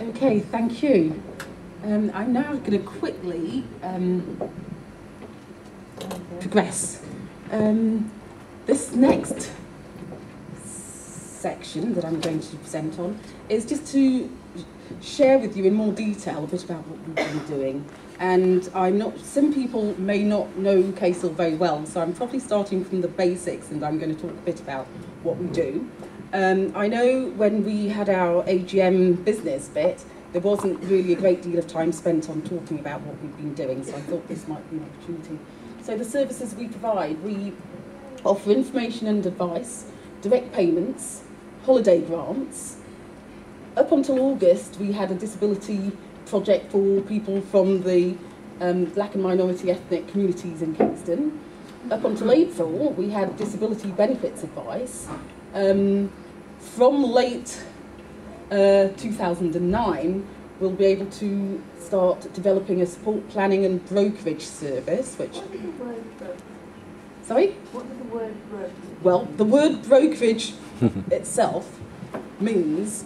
Okay, thank you. I'm now going to quickly progress. This next section that I'm going to present on is just to share with you in more detail a bit about what we've been doing. And some people may not know KCIL very well, so I'm probably starting from the basics and I'm going to talk a bit about what we do. I know when we had our AGM business bit, there wasn't really a great deal of time spent on talking about what we've been doing, so I thought this might be an opportunity. So the services we provide, we offer information and advice, direct payments, holiday grants. Up until August, we had a disability project for people from the black and minority ethnic communities in Kingston. Up until April, we had disability benefits advice. From late 2009, we'll be able to start developing a support planning and brokerage service, which... What is the word brokerage? Sorry? What is the word brokerage? Well, the word brokerage itself means,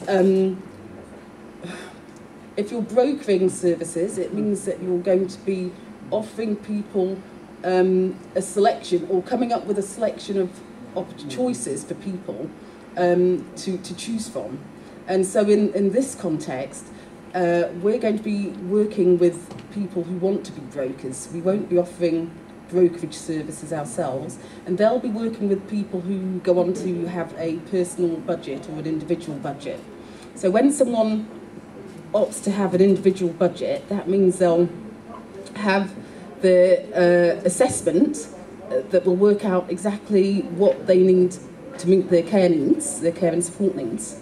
if you're brokering services, it means that you're going to be offering people a selection, or coming up with a selection of choices for people to choose from. And so in this context, we're going to be working with people who want to be brokers. We won't be offering brokerage services ourselves, and they'll be working with people who go on to have a personal budget or an individual budget. So when someone opts to have an individual budget, that means they'll have the assessment that will work out exactly what they need to meet their care needs, their care and support needs.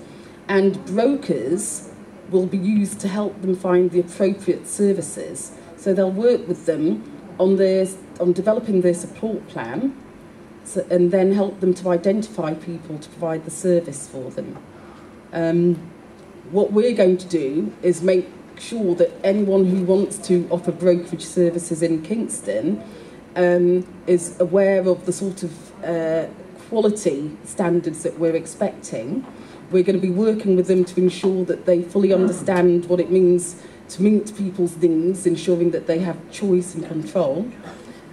And brokers will be used to help them find the appropriate services. So they'll work with them on developing their support plan, and then help them to identify people to provide the service for them. What we're going to do is make sure that anyone who wants to offer brokerage services in Kingston is aware of the sort of quality standards that we're expecting. We're going to be working with them to ensure that they fully understand what it means to meet people's needs, ensuring that they have choice and control.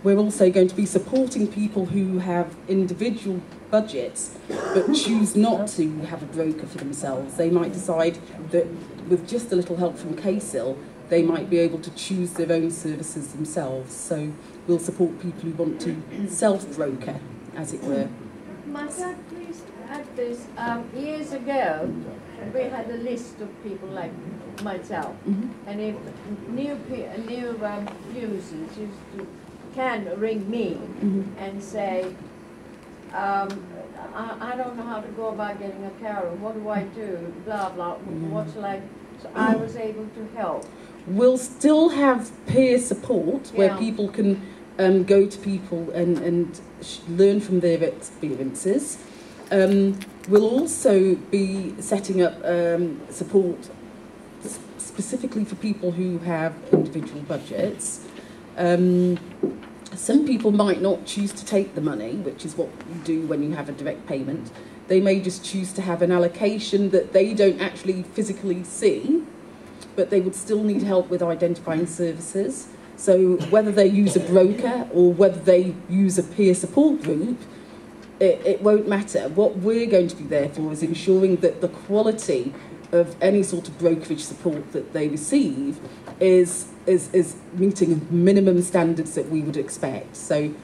We're also going to be supporting people who have individual budgets but choose not to have a broker for themselves. They might decide that with just a little help from KCIL, they might be able to choose their own services themselves. So we'll support people who want to self-broker, as it were. Might I please add this? Years ago, we had a list of people like myself, and if new users can ring me and say, I don't know how to go about getting a carer, what do I do, blah, blah, what shall I... So I was able to help. We'll still have peer support where people can go to people and learn from their experiences. We'll also be setting up support specifically for people who have individual budgets. Some people might not choose to take the money, which is what you do when you have a direct payment. They may just choose to have an allocation that they don't actually physically see, but they would still need help with identifying services. So whether they use a broker or whether they use a peer support group, it won't matter. What we're going to be there for is ensuring that the quality of any sort of brokerage support that they receive is meeting minimum standards that we would expect. So,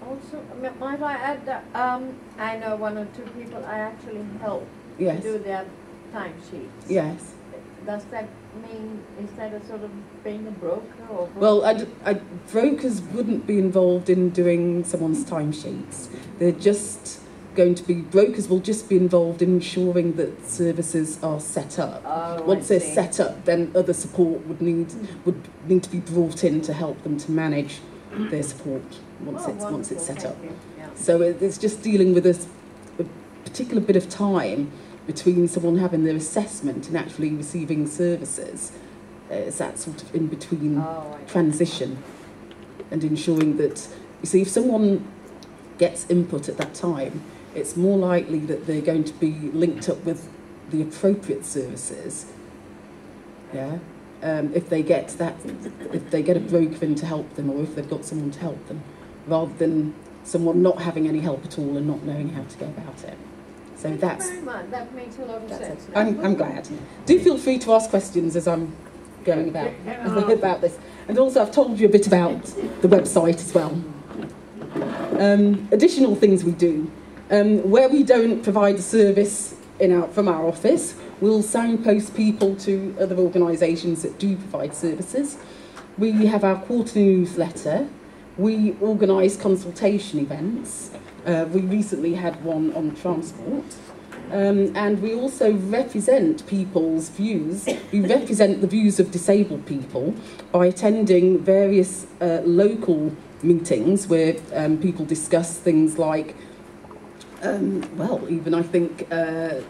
also, might I add that I know one or two people I actually help yes. do their timesheets. Yes. Does that mean, is that a sort of being a broker? Or well, brokers wouldn't be involved in doing someone's timesheets. They're just going to be, brokers will just be involved in ensuring that services are set up. Oh, once they're set up, then other support would need to be brought in to help them to manage their support once it's set up. Yeah. So it's just dealing with a particular bit of time between someone having their assessment and actually receiving services. It's that sort of in-between transition, and ensuring that, you see, if someone gets input at that time, it's more likely that they're going to be linked up with the appropriate services Yeah, if they get a broker in to help them, or if they've got someone to help them, rather than someone not having any help at all and not knowing how to go about it. So that's. Very much. That makes a lot of sense. I'm glad. Do feel free to ask questions as I'm going about this. And also, I've told you a bit about the website as well. Additional things we do. Where we don't provide a service from our office, we'll signpost people to other organisations that do provide services. We have our quarterly newsletter. We organise consultation events. We recently had one on transport. And we also represent people's views. We represent the views of disabled people by attending various local meetings where people discuss things like, even I think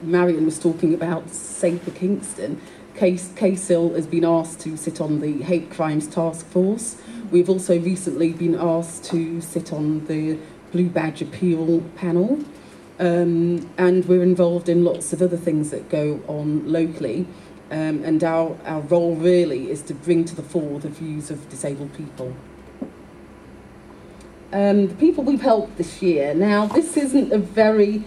Marion was talking about Safer Kingston. KCIL has been asked to sit on the Hate Crimes Task Force. We've also recently been asked to sit on the Blue Badge Appeal panel. And we're involved in lots of other things that go on locally. And our role really is to bring to the fore the views of disabled people. The people we've helped this year. Now, this isn't a very...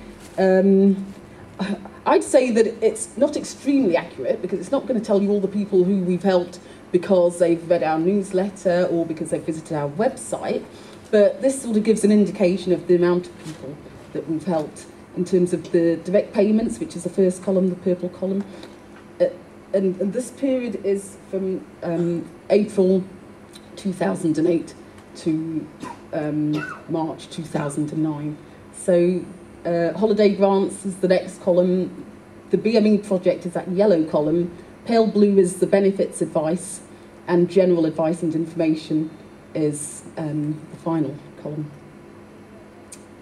I'd say that it's not extremely accurate, because it's not going to tell you all the people who we've helped because they've read our newsletter or because they've visited our website. But this sort of gives an indication of the amount of people that we've helped in terms of the direct payments, which is the first column, the purple column. And this period is from April 2008 to March 2009. So holiday grants is the next column. The BME project is that yellow column. Pale blue is the benefits advice, and general advice and information is the final column.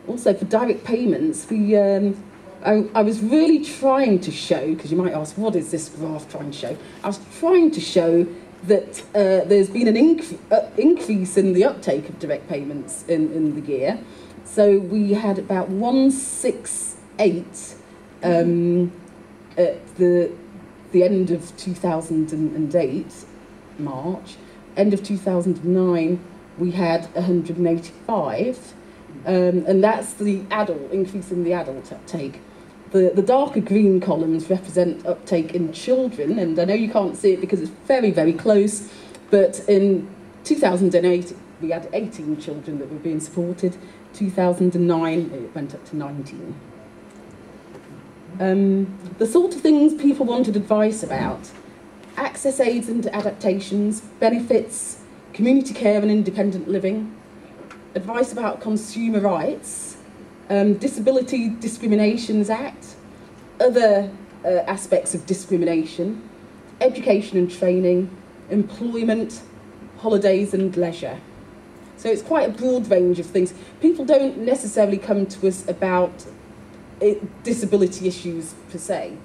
Also, for direct payments, I was really trying to show, because you might ask, what is this graph trying to show? I was trying to show that there's been an increase in the uptake of direct payments in the year. So we had about 168 at the end of 2008, March. End of 2009, we had 185. And that's the adult, increase in the adult uptake. The darker green columns represent uptake in children, and I know you can't see it because it's very, very close, but in 2008 we had 18 children that were being supported. 2009 it went up to 19. The sort of things people wanted advice about: access aids and adaptations, benefits, community care and independent living, advice about consumer rights, Disability Discriminations Act, other aspects of discrimination, education and training, employment, holidays and leisure. So it's quite a broad range of things. People don't necessarily come to us about disability issues per se.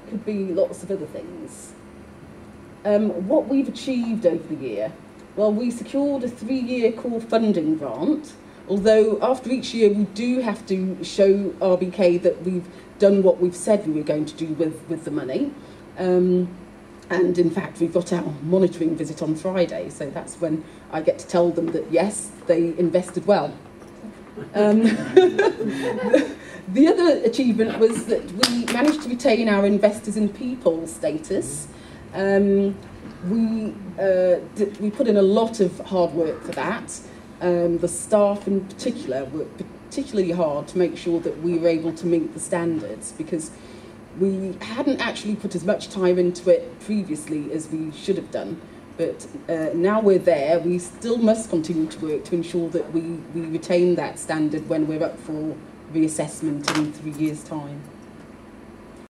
It could be lots of other things. What we've achieved over the year. Well, we secured a 3-year core funding grant, although after each year we do have to show RBK that we've done what we've said we were going to do with the money. And in fact, we've got our monitoring visit on Friday, so that's when I get to tell them that, yes, they invested well. The other achievement was that we managed to retain our Investors in People status. We put in a lot of hard work for that. The staff in particular worked particularly hard to make sure that we were able to meet the standards, because we hadn't actually put as much time into it previously as we should have done. But now we're there, we still must continue to work to ensure that we retain that standard when we're up for reassessment in 3 years' time.